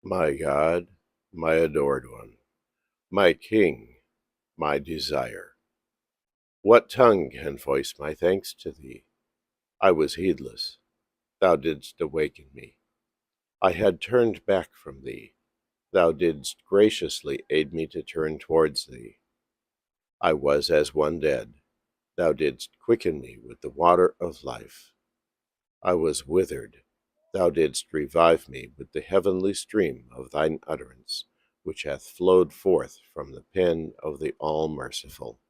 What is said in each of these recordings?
My God, my adored one, my King, my desire. What tongue can voice my thanks to thee? I was heedless. Thou didst awaken me. I had turned back from thee. Thou didst graciously aid me to turn towards thee. I was as one dead. Thou didst quicken me with the water of life. I was withered. Thou didst revive me with the heavenly stream of thine utterance, which hath flowed forth from the pen of the All-Merciful.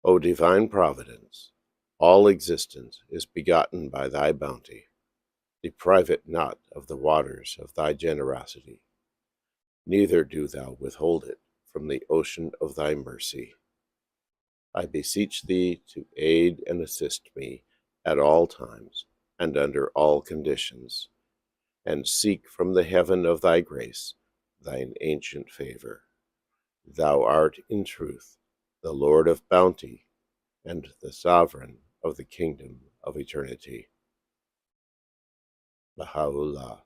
O divine Providence, all existence is begotten by thy bounty. Deprive it not of the waters of thy generosity, neither do thou withhold it from the ocean of thy mercy. I beseech thee to aid and assist me at all times and under all conditions, and seek from the heaven of thy grace thine ancient favor. Thou art in truth the Lord of bounty and the sovereign of the kingdom of eternity. Baha'u'llah.